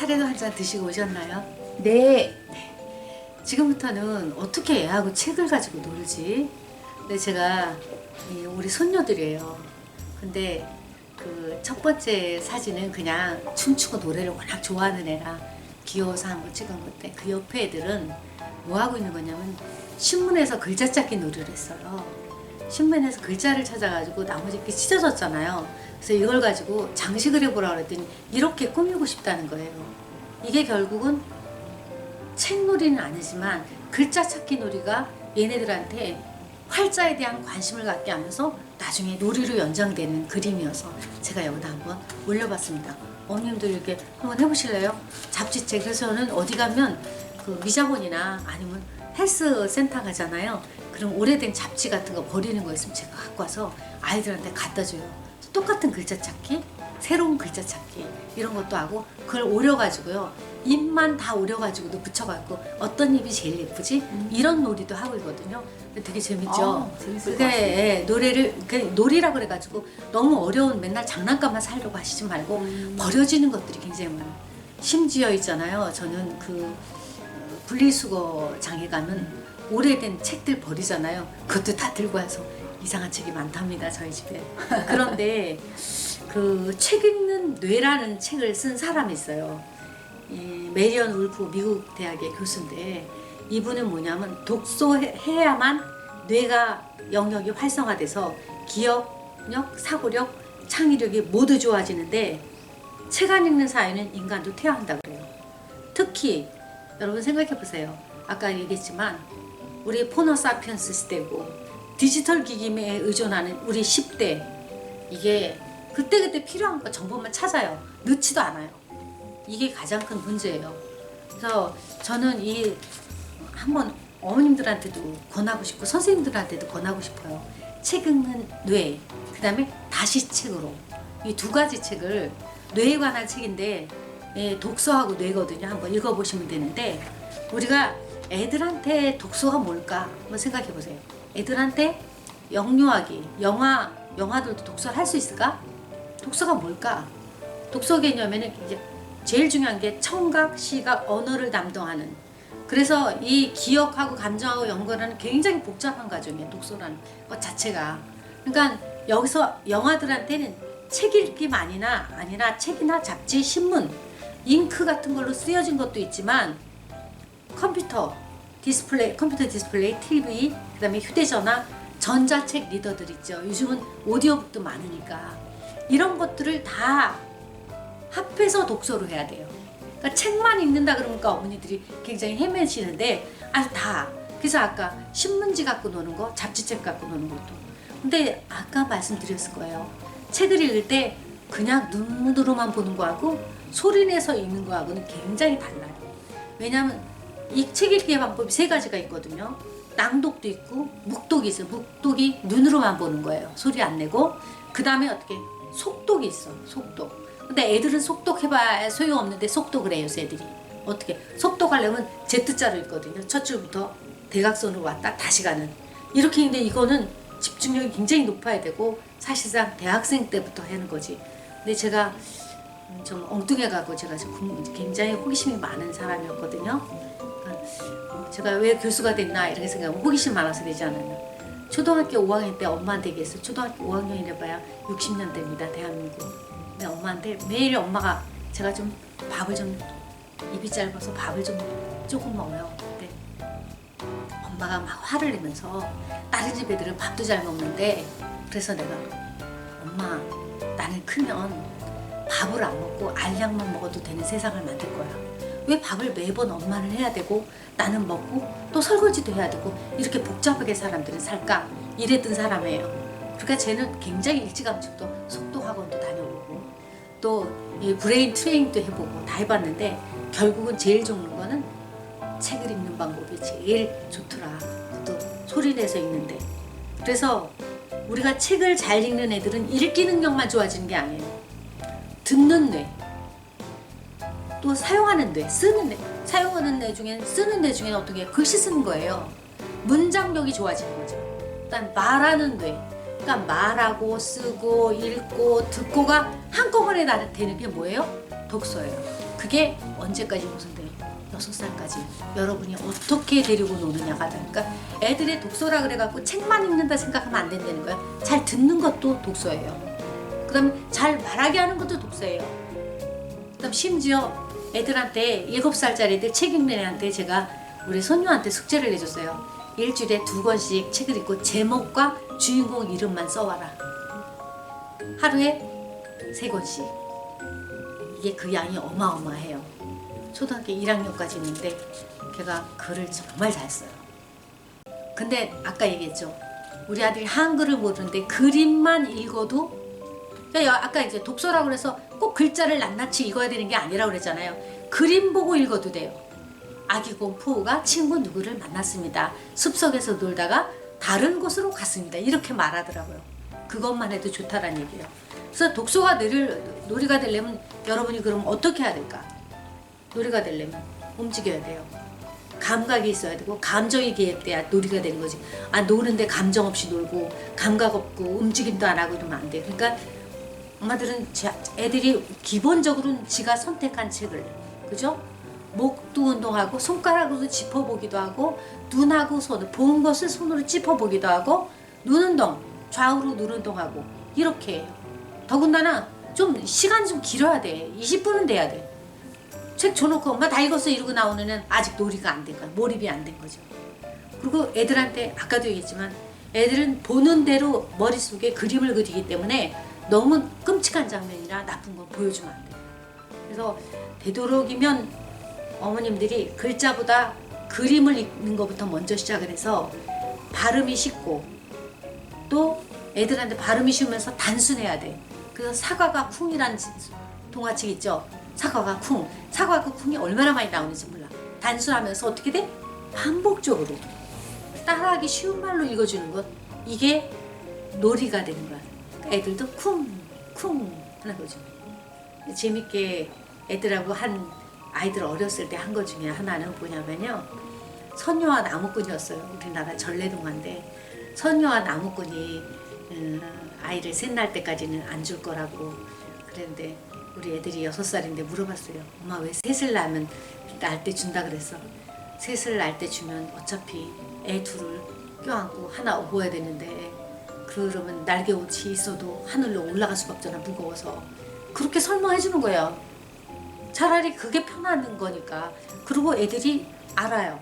차례도 한 잔 드시고 오셨나요? 네. 지금부터는 어떻게 애하고 책을 가지고 놀지? 근데 제가 우리 손녀들이에요. 근데 그 첫 번째 사진은 그냥 춤추고 노래를 워낙 좋아하는 애라 귀여워서 한번 찍은 건데, 그 옆에 애들은 뭐 하고 있는 거냐면 신문에서 글자 찾기 놀이를 했어요. 신문에서 글자를 찾아가지고 나머지 이렇게 찢어졌잖아요. 그래서 이걸 가지고 장식을 해보라 그랬더니 이렇게 꾸미고 싶다는 거예요. 이게 결국은 책놀이는 아니지만 글자 찾기 놀이가 얘네들한테 활자에 대한 관심을 갖게 하면서 나중에 놀이로 연장되는 그림이어서 제가 여기다 한번 올려봤습니다. 어머님들 이렇게 한번 해보실래요? 잡지책. 그래서 저는 어디 가면 그 미자본이나 아니면 헬스센터 가잖아요. 그럼 오래된 잡지 같은 거 버리는 거 있으면 제가 갖고 와서 아이들한테 갖다 줘요. 똑같은 글자 찾기, 새로운 글자 찾기 이런 것도 하고, 그걸 오려가지고요, 입만 다 오려가지고도 붙여갖고 어떤 입이 제일 예쁘지? 이런 놀이도 하고 있거든요. 되게 재밌죠? 재밌을 것 그게 같아요. 노래를, 놀이라 그래가지고 너무 어려운 맨날 장난감만 살려고 하시지 말고 버려지는 것들이 굉장히 많아요. 심지어 있잖아요, 저는 그 분리수거장에 가면 오래된 책들 버리잖아요. 그것도 다 들고 와서 이상한 책이 많답니다, 저희 집에. 그런데 그 책 읽는 뇌라는 책을 쓴 사람이 있어요. 이 메리언 울프 미국 대학의 교수인데, 이분은 뭐냐면 독서해야만 뇌가 영역이 활성화돼서 기억력, 사고력, 창의력이 모두 좋아지는데, 책 안 읽는 사이는 인간도 퇴화한다 그래요. 특히 여러분 생각해 보세요. 아까 얘기했지만 우리 포너사피언스 시대고 디지털 기기에 의존하는 우리 10대, 이게 그때그때 필요한 거 정보만 찾아요. 늦지도 않아요. 이게 가장 큰 문제예요. 그래서 저는 이 한번 어머님들한테도 권하고 싶고 선생님들한테도 권하고 싶어요. 책 읽는 뇌, 그 다음에 다시 책으로, 이 두 가지 책을, 뇌에 관한 책인데 독서하고 뇌거든요. 한번 읽어보시면 되는데, 우리가 애들한테 독서가 뭘까 한번 생각해 보세요. 애들한테 영유아기, 영화들도 독서를 할 수 있을까? 독서가 뭘까? 독서 개념에는 이제 제일 중요한 게 청각, 시각, 언어를 담당하는, 그래서 이 기억하고 감정하고 연결하는 굉장히 복잡한 과정이에요, 독서라는 것 자체가. 그러니까 여기서 영아들한테는 책 읽기만이나 아니라 책이나 잡지, 신문, 잉크 같은 걸로 쓰여진 것도 있지만, 컴퓨터 디스플레이, TV, 그 다음에 휴대전화, 전자책 리더들 있죠. 요즘은 오디오북도 많으니까 이런 것들을 다 합해서 독서로 해야 돼요. 그러니까 책만 읽는다 그러니까 어머니들이 굉장히 헤매시는데, 다. 그래서 아까 신문지 갖고 노는 거, 잡지책 갖고 노는 것도. 근데 아까 말씀드렸을 거예요. 책을 읽을 때 그냥 눈으로만 보는 거하고 소리 내서 읽는 거하고는 굉장히 달라요. 왜냐하면 이 책 읽기의 방법이 세 가지가 있거든요. 낭독도 있고 묵독이 있어요. 묵독이 눈으로만 보는 거예요. 소리 안 내고. 그 다음에 어떻게 속독이 있어. 속독. 근데 애들은 속독해봐야 소용없는데 속독을 해요, 애들이. 어떻게 속독하려면 Z자로 있거든요. 첫 줄부터 대각선으로 왔다 다시 가는, 이렇게. 있는데 이거는 집중력이 굉장히 높아야 되고 사실상 대학생 때부터 하는 거지. 근데 제가 좀 엉뚱해가고 제가 굉장히 호기심이 많은 사람이었거든요. 제가 왜 교수가 됐나 이렇게 생각하면 호기심 많아서 되지 않아요. 초등학교 5학년 때 엄마한테 얘기했어요. 초등학교 5학년이래 봐야 60년 대입니다, 대한민국. 근데 엄마한테 매일 엄마가, 제가 좀 밥을 좀, 입이 짧아서 밥을 좀 조금 먹어요. 근데 엄마가 막 화를 내면서 다른 집 애들은 밥도 잘 먹는데, 그래서 내가, 엄마, 나는 크면 밥을 안 먹고 알약만 먹어도 되는 세상을 만들 거야. 왜 밥을 매번 엄마는 해야 되고 나는 먹고 또 설거지도 해야 되고 이렇게 복잡하게 사람들은 살까? 이랬던 사람이에요. 그러니까 쟤는 굉장히 일찌감치부터 속독학원도 다녀보고 또 이 브레인 트레이닝도 해보고 다 해봤는데, 결국은 제일 좋은 거는 책을 읽는 방법이 제일 좋더라. 또 소리 내서 읽는데. 그래서 우리가 책을 잘 읽는 애들은 읽기 능력만 좋아지는 게 아니에요. 듣는 뇌, 또 사용하는 뇌, 쓰는 뇌. 사용하는 뇌 중엔, 쓰는 뇌 중엔 어떻게 글씨 쓰는 거예요. 문장력이 좋아지는 거죠. 일단 말하는 뇌, 그러니까 말하고 쓰고 읽고 듣고가 한꺼번에 되는 게 뭐예요? 독서예요. 그게 언제까지 형성돼요? 6살까지. 여러분이 어떻게 데리고 노느냐가 다르니까 애들의 독서라 그래갖고 책만 읽는다 생각하면 안 된다는 거예요. 잘 듣는 것도 독서예요. 그 다음에 잘 말하게 하는 것도 독서예요. 그 다음 심지어 애들한테 7살짜리 애들 책 읽는 애한테 제가 우리 손녀한테 숙제를 내줬어요. 일주일에 2권씩 책을 읽고 제목과 주인공 이름만 써와라. 하루에 3권씩. 이게 그 양이 어마어마해요. 초등학교 1학년까지 있는데 걔가 글을 정말 잘 써요. 근데 아까 얘기했죠. 우리 아들이 한글을 모르는데 그림만 읽어도, 그러니까 아까 이제 독서라고 그래서 꼭 글자를 낱낱이 읽어야 되는 게 아니라고 그랬잖아요. 그림 보고 읽어도 돼요. 아기곰 푸우가 친구 누구를 만났습니다. 숲속에서 놀다가 다른 곳으로 갔습니다. 이렇게 말하더라고요. 그것만 해도 좋다라는 얘기예요. 그래서 독서가 놀이가 되려면 여러분이 그럼 어떻게 해야 될까? 놀이가 되려면 움직여야 돼요. 감각이 있어야 되고 감정이 개입돼야 놀이가 되는 거지. 노는데 감정 없이 놀고 감각 없고 움직임도 안 하고 이러면 안 돼요. 그러니까 엄마들은 애들이 기본적으로는 지가 선택한 책을, 그죠? 목도 운동하고 손가락으로 짚어보기도 하고 눈하고 손을 본 것을 손으로 짚어보기도 하고 눈 운동, 좌우로 눈 운동하고 이렇게 해요. 더군다나 좀 시간 좀 길어야 돼. 20분은 돼야 돼. 책 줘놓고 엄마 다 읽었어 이러고 나오는 애는 아직 놀이가 안 된 거야. 몰입이 안 된 거죠. 그리고 애들한테 아까도 얘기했지만 애들은 보는 대로 머릿속에 그림을 그리기 때문에 너무 끔찍한 장면이나 나쁜 건 보여주면 안 돼요. 그래서 되도록이면 어머님들이 글자보다 그림을 읽는 것부터 먼저 시작을 해서 발음이 쉽고 또 애들한테 발음이 쉬우면서 단순해야 돼. 그래서 사과가 쿵이라는 동화책 있죠. 사과가 쿵. 사과가 쿵이 얼마나 많이 나오는지 몰라. 단순하면서 어떻게 돼? 반복적으로 따라하기 쉬운 말로 읽어주는 것. 이게 놀이가 되는 거야. 애들도 쿵 하는 거죠. 재밌게 애들하고 아이들 어렸을 때 한 것 중에 하나는 뭐냐면요. 선녀와 나무꾼이었어요. 우리나라 전래동화인데 선녀와 나무꾼이 아이를 셋 날 때까지는 안 줄 거라고 그랬는데 우리 애들이 6살인데 물어봤어요. 엄마 왜 셋을 낳으면 날 때 준다 그랬어. 셋을 날 때 주면 어차피 애 둘을 껴안고 하나 업어야 되는데 그러면 날개 옷이 있어도 하늘로 올라갈 수가 없잖아. 무거워서. 그렇게 설명해 주는 거예요. 차라리 그게 편한 거니까. 그리고 애들이 알아요.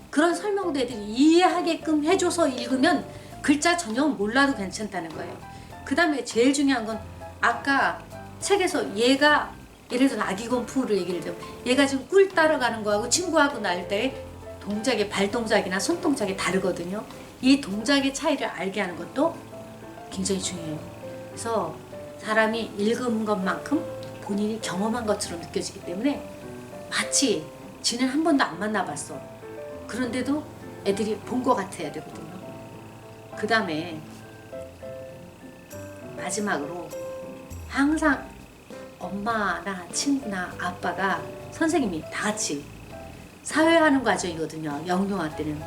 그런 설명도 애들이 이해하게끔 해줘서 읽으면 글자 전혀 몰라도 괜찮다는 거예요. 그 다음에 제일 중요한 건 아까 책에서 얘가 예를 들어 아기곰 푸우를 얘기를 해요. 얘가 지금 꿀 따라가는 거하고 친구하고 날 때 동작의 발동작이나 손동작이 다르거든요. 이 동작의 차이를 알게 하는 것도 굉장히 중요해요. 그래서 사람이 읽은 것만큼 본인이 경험한 것처럼 느껴지기 때문에 마치 지는 한 번도 안 만나봤어. 그런데도 애들이 본 것 같아야 되거든요. 그 다음에 마지막으로 항상 엄마나 친구나 아빠가 선생님이 다 같이 사회하는 과정이거든요. 영유아 때는.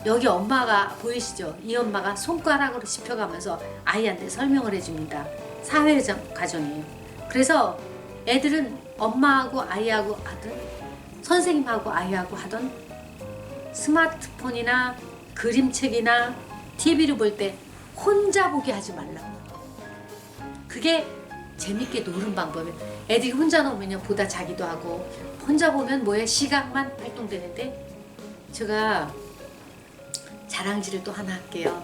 여기 엄마가 보이시죠? 이 엄마가 손가락으로 짚어가면서 아이한테 설명을 해줍니다. 사회 과정이에요. 그래서 애들은 엄마하고 아이하고 하든 선생님하고 아이하고 하던 스마트폰이나 그림책이나 TV를 볼 때 혼자 보게 하지 말라고. 그게 재밌게 노는 방법이에요. 애들이 혼자 놓으면 보다 자기도 하고 혼자 보면 뭐에 시각만 활동되는데 제가 자랑질을 또 하나 할게요.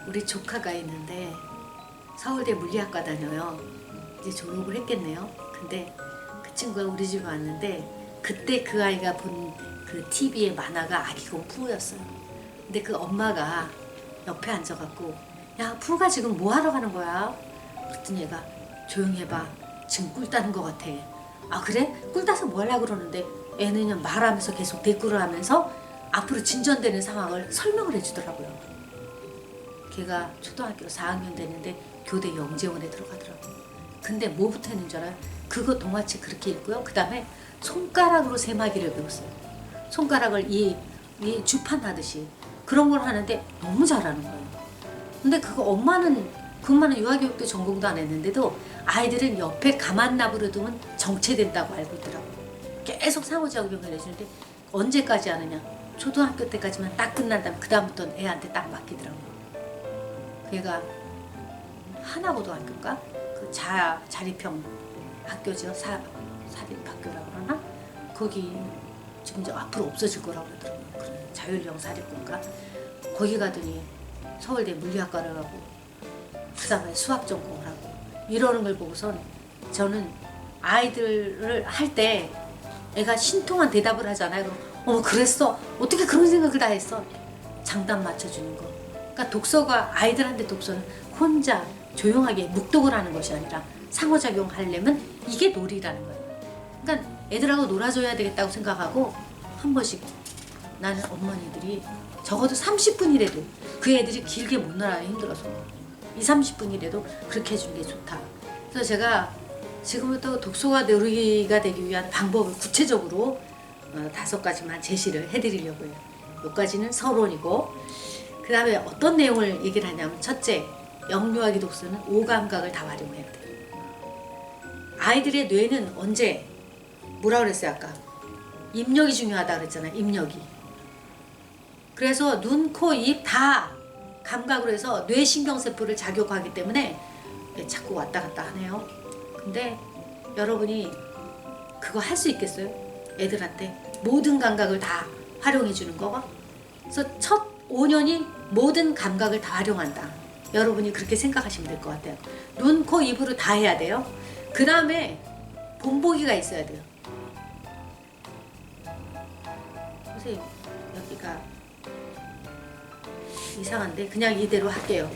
우리 조카가 있는데 서울대 물리학과 다녀요. 이제 졸업을 했겠네요. 근데 그 친구가 우리 집에 왔는데 그때 그 아이가 본 그 TV의 만화가 아기곰 푸우였어요. 근데 그 엄마가 옆에 앉아갖고 야 푸우가 지금 뭐 하러 가는 거야? 그랬더니 얘가 조용히 해봐. 지금 꿀 따는 것 같아. 아 그래? 꿀 따서 뭐 하려고 그러는데 애는 그냥 말하면서 계속 대꾸를 하면서 앞으로 진전되는 상황을 설명을 해주더라고요. 걔가 초등학교 4학년 됐는데 교대 영재원에 들어가더라고요. 근데 뭐부터 했는 줄 알아요? 그거 동화책 그렇게 읽고요. 그 다음에 손가락으로 세마기를 배웠어요. 손가락을 이 주판 하듯이 그런 걸 하는데 너무 잘하는 거예요. 근데 그거 엄마는 그것만은 유아교육도 전공도 안 했는데도 아이들은 옆에 가만 놔버려두면 정체된다고 알고 있더라고요. 계속 상호작용을 해주는데 언제까지 하느냐. 초등학교 때까지만 딱 끝난 다음에 그 다음부터는 애한테 딱 맡기더라고요. 걔가 하나고등학교인가? 그 자립형 학교죠. 사립학교라고 그러나? 거기 지금 이제 앞으로 없어질 거라고 그러더라고요. 그런 자율형 사립고인가? 거기 가더니 서울대 물리학과를 가고 그 다음에 수학 전공을 하고 이러는 걸 보고선 저는 아이들을 할 때 애가 신통한 대답을 하잖아요. 그럼 어머 그랬어? 어떻게 그런 생각을 다 했어? 장단 맞춰주는 거. 그러니까 독서가 아이들한테 독서는 혼자 조용하게 묵독을 하는 것이 아니라 상호작용 하려면 이게 놀이라는 거예요. 그러니까 애들하고 놀아줘야 되겠다고 생각하고 한 번씩 나는 어머니들이 적어도 30분이라도 그 애들이 길게 못 놀아요. 힘들어서 20-30분이라도 그렇게 해주는 게 좋다. 그래서 제가 지금부터 독서가 놀이가 되기 위한 방법을 구체적으로 5가지만 제시를 해드리려고 해요. 몇 가지는 서론이고 그 다음에 어떤 내용을 얘기를 하냐면 첫째, 영유아기 독서는 오감각을 다 활용해야 돼요. 아이들의 뇌는 언제 뭐라 그랬어요 아까? 입력이 중요하다 그랬잖아요. 입력이. 그래서 눈, 코, 입 다 감각으로 해서 뇌신경세포를 자극하기 때문에 자꾸 왔다 갔다 하네요. 근데 여러분이 그거 할 수 있겠어요? 애들한테 모든 감각을 다 활용해 주는 거. 그래서 첫 5년이 모든 감각을 다 활용한다. 여러분이 그렇게 생각하시면 될 것 같아요. 눈, 코, 입으로 다 해야 돼요. 그 다음에 본보기가 있어야 돼요. 선생님 여기가 이상한데 그냥 이대로 할게요.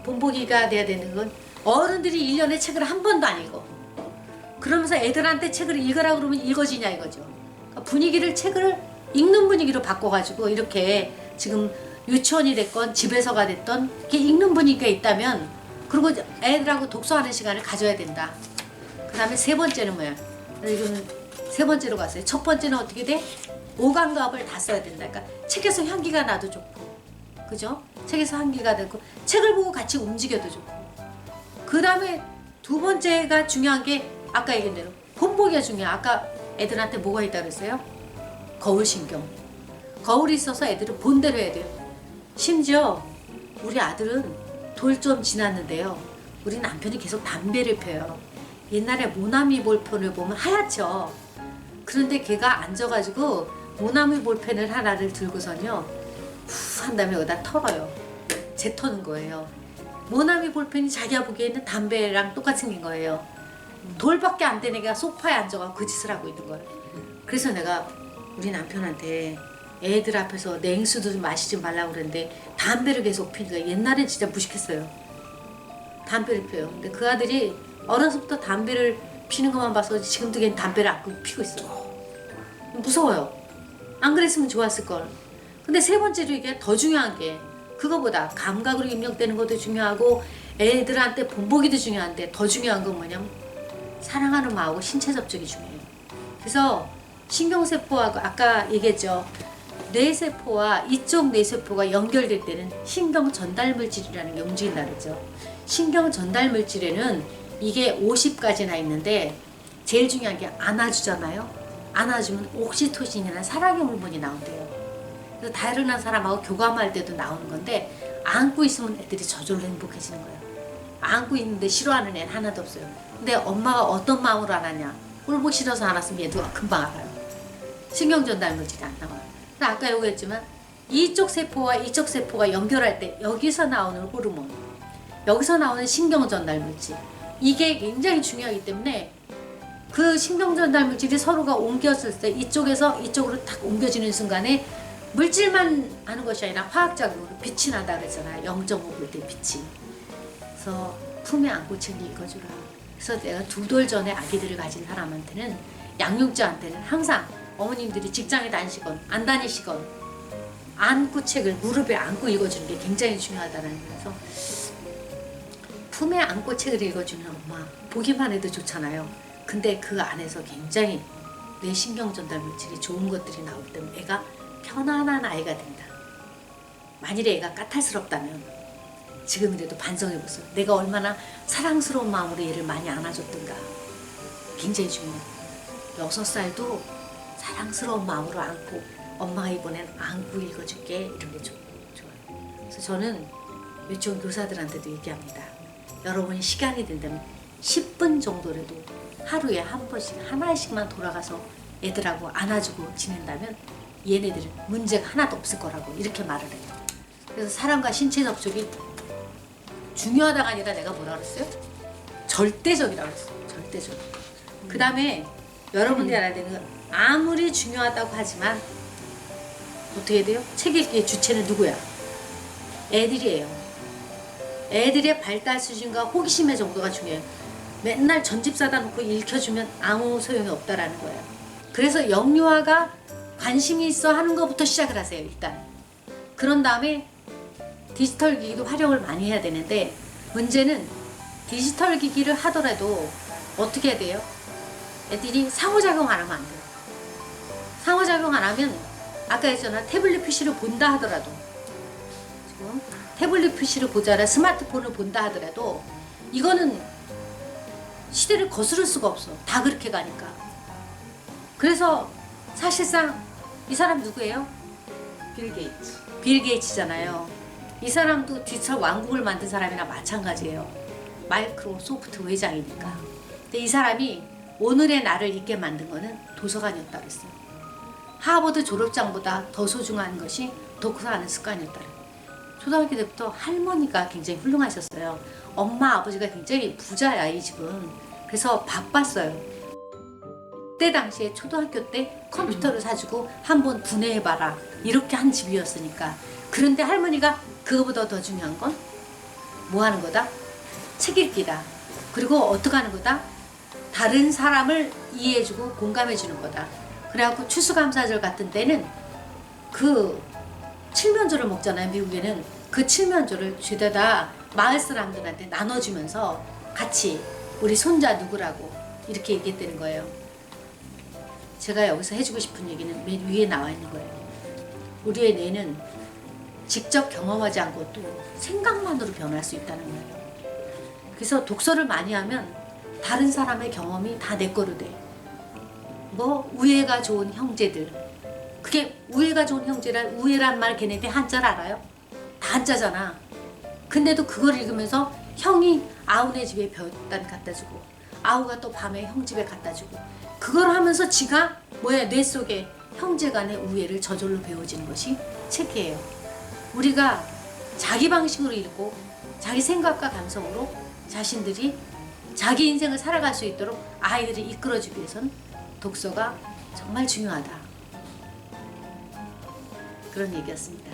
본보기가 돼야 되는 건 어른들이 1년에 책을 한 번도 안 읽어. 그러면서 애들한테 책을 읽으라고 그러면 읽어지냐 이거죠. 그러니까 분위기를 책을 읽는 분위기로 바꿔가지고 이렇게 지금 유치원이 됐건 집에서가 됐던 이렇게 읽는 분위기가 있다면 그리고 애들하고 독서하는 시간을 가져야 된다. 그 다음에 세 번째는 뭐야? 이거는 세 번째로 갔어요. 첫 번째는 어떻게 돼? 오감각을 다 써야 된다. 그러니까 책에서 향기가 나도 좋고, 그죠? 책에서 향기가 되고 책을 보고 같이 움직여도 좋고. 그 다음에 두 번째가 중요한 게 아까 얘기한 대로 본보기가 중요해. 아까 애들한테 뭐가 있다 그랬어요? 거울신경. 거울이 있어서 애들은 본대로 해야 돼요. 심지어 우리 아들은 돌 좀 지났는데요. 우리 남편이 계속 담배를 펴요. 옛날에 모나미 볼펜을 보면 하얗죠. 그런데 걔가 앉아가지고 모나미 볼펜을 하나를 들고선요 후 한 다음에 여기다 털어요. 재 터는 거예요. 모나미 볼펜이 자기가 보기에는 담배랑 똑같이 생긴 거예요. 돌밖에 안 되는 애가 소파에 앉아가지고 그 짓을 하고 있는 거예요. 그래서 내가 우리 남편한테 애들 앞에서 냉수도 좀 마시지 말라고 그랬는데 담배를 계속 피니까 옛날엔 진짜 무식했어요. 담배를 피워요. 근데 그 아들이 어려서부터 담배를 피는 것만 봐서 지금도 걔는 담배를 안 피고 있어요. 무서워요. 안 그랬으면 좋았을걸. 근데 세 번째로 이게 더 중요한 게 그거보다 감각으로 입력되는 것도 중요하고 애들한테 본보기도 중요한데 더 중요한 건 뭐냐면 사랑하는 마음하고 신체 접촉이 중요해요. 그래서 신경세포하고 아까 얘기했죠. 뇌세포와 이쪽 뇌세포가 연결될 때는 신경전달물질이라는 게 움직인다 그랬죠. 신경전달물질에는 이게 50가지나 있는데 제일 중요한 게 안아주잖아요. 안아주면 옥시토신이라는 사랑의 호르몬이 나온대요. 그래서 다른 사람하고 교감할 때도 나오는 건데 안고 있으면 애들이 저절로 행복해지는 거예요. 안고 있는데 싫어하는 애는 하나도 없어요. 근데 엄마가 어떤 마음으로 안았냐, 꼴보기 싫어서 안았으면 얘도 금방 알아요. 신경전달물질이 안 나와요. 아까 얘기했지만 이쪽 세포와 이쪽 세포가 연결할 때 여기서 나오는 호르몬, 여기서 나오는 신경전달물질, 이게 굉장히 중요하기 때문에 그 신경전달물질이 서로가 옮겨질 때 이쪽에서 이쪽으로 탁 옮겨지는 순간에 물질만 하는 것이 아니라 화학작용으로 빛이 난다 그랬잖아요. 0.5볼트의 빛이. 그래서 품에 안고 책을 읽어주라. 그래서 내가 2돌 전에 아기들을 가진 사람한테는, 양육자한테는 항상 어머님들이 직장에 다니시건 안 다니시건 안고 책을 무릎에 안고 읽어주는 게 굉장히 중요하다는 거라서 품에 안고 책을 읽어주는 엄마 보기만 해도 좋잖아요. 근데 그 안에서 굉장히 뇌 신경전달물질이 좋은 것들이 나오기 때문에 애가 편안한 아이가 된다. 만일에 애가 까탈스럽다면 지금이라도 반성해 보세요. 내가 얼마나 사랑스러운 마음으로 얘를 많이 안아줬던가. 굉장히 중요해요. 6살도 사랑스러운 마음으로 안고 엄마가 이번엔 안고 읽어줄게 이런 게 좋아요. 그래서 저는 유치원 교사들한테도 얘기합니다. 여러분이 시간이 된다면 10분 정도라도 하루에 한 번씩 하나씩만 돌아가서 애들하고 안아주고 지낸다면 얘네들은 문제가 하나도 없을 거라고 이렇게 말을 해요. 그래서 사람과 신체 접촉이 중요하다가 아니라 내가 뭐라 그랬어요? 절대적이라고 그랬어요. 절대적. 그 다음에 여러분들이 알아야 되는 건 아무리 중요하다고 하지만 어떻게 해야 돼요? 책 읽기의 주체는 누구야? 애들이에요. 애들의 발달 수준과 호기심의 정도가 중요해요. 맨날 전집 사다 놓고 읽혀주면 아무 소용이 없다라는 거예요. 그래서 영유아가 관심이 있어 하는 것부터 시작을 하세요. 일단. 그런 다음에 디지털 기기도 활용을 많이 해야 되는데 문제는 디지털 기기를 하더라도 어떻게 해야 돼요? 애들이 상호작용 안 하면 안 돼요. 상호작용 안 하면 아까 했잖아. 태블릿 PC를 본다 하더라도 지금 태블릿 PC를 보자라 스마트폰을 본다 하더라도 이거는 시대를 거스를 수가 없어. 다 그렇게 가니까. 그래서 사실상 이 사람 누구예요? 빌 게이츠. 빌 게이츠잖아요. 이 사람도 디지털 왕국을 만든 사람이나 마찬가지예요. 마이크로소프트 회장이니까. 근데 이 사람이 오늘의 나를 있게 만든 거는 도서관이었다고 했어요. 하버드 졸업장보다 더 소중한 것이 독서하는 습관이었다는 거예요. 초등학교 때부터 할머니가 굉장히 훌륭하셨어요. 엄마 아버지가 굉장히 부자야 이 집은. 그래서 바빴어요. 그때 당시에 초등학교 때 컴퓨터를 사주고 한번 분해해봐라 이렇게 한 집이었으니까. 그런데 할머니가 그거보다 더 중요한 건 뭐 하는 거다? 책 읽기다. 그리고 어떻게 하는 거다? 다른 사람을 이해해주고 공감해주는 거다. 그래갖고 추수감사절 같은 때는 그 칠면조를 먹잖아요. 미국에는 그 칠면조를 죄다다 마을 사람들한테 나눠주면서 같이 우리 손자 누구라고 이렇게 얘기했다는 거예요. 제가 여기서 해주고 싶은 얘기는 맨 위에 나와 있는 거예요. 우리의 뇌는 직접 경험하지 않고도 생각만으로 변할 수 있다는 거예요. 그래서 독서를 많이 하면 다른 사람의 경험이 다 내 거로 돼. 뭐 우애가 좋은 형제들. 그게 우애가 좋은 형제란 우애란 말 걔네들 한자를 알아요? 다 한자잖아. 근데도 그걸 읽으면서 형이 아우네 집에 벼단 갖다 주고 아우가 또 밤에 형 집에 갖다 주고 그걸 하면서 지가 뭐야 뇌 속에 형제 간의 우애를 저절로 배워지는 것이 책이에요. 우리가 자기 방식으로 읽고 자기 생각과 감성으로 자신들이 자기 인생을 살아갈 수 있도록 아이들을 이끌어주기 위해서는 독서가 정말 중요하다. 그런 얘기였습니다.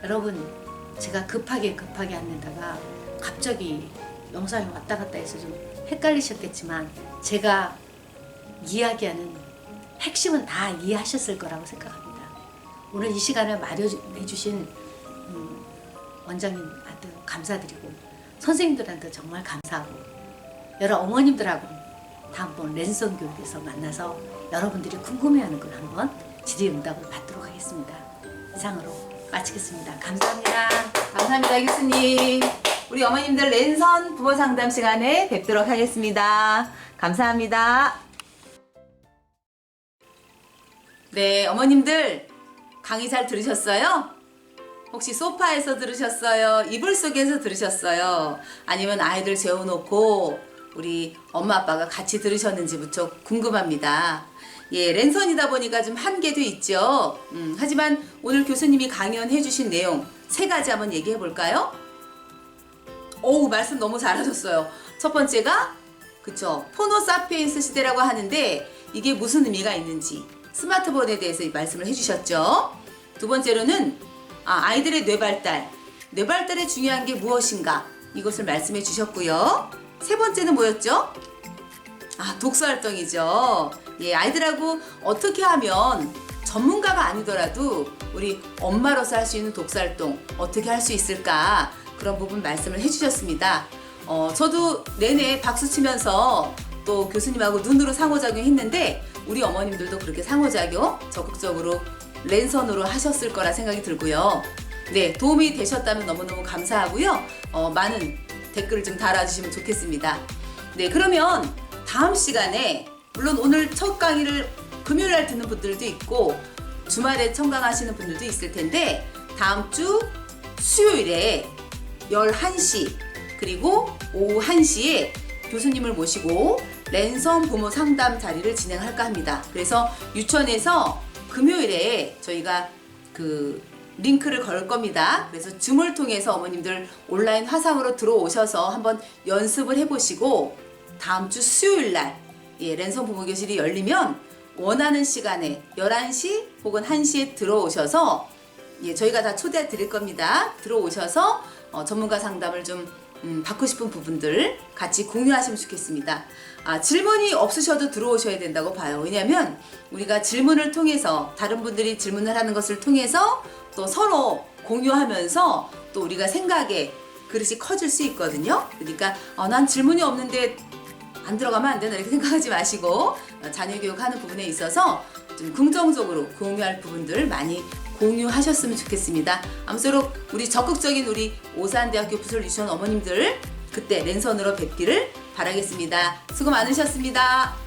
여러분, 제가 급하게 안 내다가 갑자기 영상이 왔다 갔다 해서 좀 헷갈리셨겠지만 제가 이야기하는 핵심은 다 이해하셨을 거라고 생각합니다. 오늘 이 시간을 마련해주신 원장님한테 감사드리고 선생님들한테 정말 감사하고 여러 어머님들하고 다음번 랜선 교육에서 만나서 여러분들이 궁금해하는 걸 한번 질의응답을 받도록 하겠습니다. 이상으로 마치겠습니다. 감사합니다. 감사합니다, 교수님. 우리 어머님들 랜선 부모 상담 시간에 뵙도록 하겠습니다. 감사합니다. 네, 어머님들 강의 잘 들으셨어요? 혹시 소파에서 들으셨어요? 이불 속에서 들으셨어요? 아니면 아이들 재워놓고 우리 엄마 아빠가 같이 들으셨는지 무척 궁금합니다. 예, 랜선이다 보니까 좀 한계도 있죠. 하지만 오늘 교수님이 강연해 주신 내용 3가지 한번 얘기해 볼까요? 오우, 말씀 너무 잘하셨어요. 첫 번째가 그쵸, 포노사피엔스 시대라고 하는데 이게 무슨 의미가 있는지 스마트폰에 대해서 말씀을 해주셨죠. 두 번째로는 아이들의 뇌발달에 중요한 게 무엇인가 이것을 말씀해 주셨고요. 세 번째는 뭐였죠? 독서활동이죠. 예, 아이들하고 어떻게 하면 전문가가 아니더라도 우리 엄마로서 할 수 있는 독서활동 어떻게 할 수 있을까 그런 부분 말씀을 해주셨습니다. 저도 내내 박수 치면서 또 교수님하고 눈으로 상호작용 했는데 우리 어머님들도 그렇게 상호작용 적극적으로 랜선으로 하셨을 거라 생각이 들고요. 네, 도움이 되셨다면 너무너무 감사하고요. 많은 댓글을 좀 달아주시면 좋겠습니다. 네, 그러면 다음 시간에 물론 오늘 첫 강의를 금요일 날 듣는 분들도 있고 주말에 청강하시는 분들도 있을 텐데 다음 주 수요일에 11시 그리고 오후 1시에 교수님을 모시고 랜선 부모 상담 자리를 진행할까 합니다. 그래서 유치원에서 금요일에 저희가 그 링크를 걸 겁니다. 그래서 줌을 통해서 어머님들 온라인 화상으로 들어오셔서 한번 연습을 해보시고 다음 주 수요일 날 랜선 부모 교실이 열리면 원하는 시간에 11시 혹은 1시에 들어오셔서 저희가 다 초대 드릴 겁니다. 들어오셔서 전문가 상담을 좀 받고 싶은 부분들 같이 공유하시면 좋겠습니다. 질문이 없으셔도 들어오셔야 된다고 봐요. 왜냐하면 우리가 질문을 통해서 다른 분들이 질문을 하는 것을 통해서 또 서로 공유하면서 또 우리가 생각의 그릇이 커질 수 있거든요. 그러니까 난 질문이 없는데 안 들어가면 안 되나 이렇게 생각하지 마시고 자녀 교육하는 부분에 있어서 좀 긍정적으로 공유할 부분들 많이 공유하셨으면 좋겠습니다. 아무쪼록 우리 적극적인 우리 오산대학교 부설 유치원 어머님들 그때 랜선으로 뵙기를 바라겠습니다. 수고 많으셨습니다.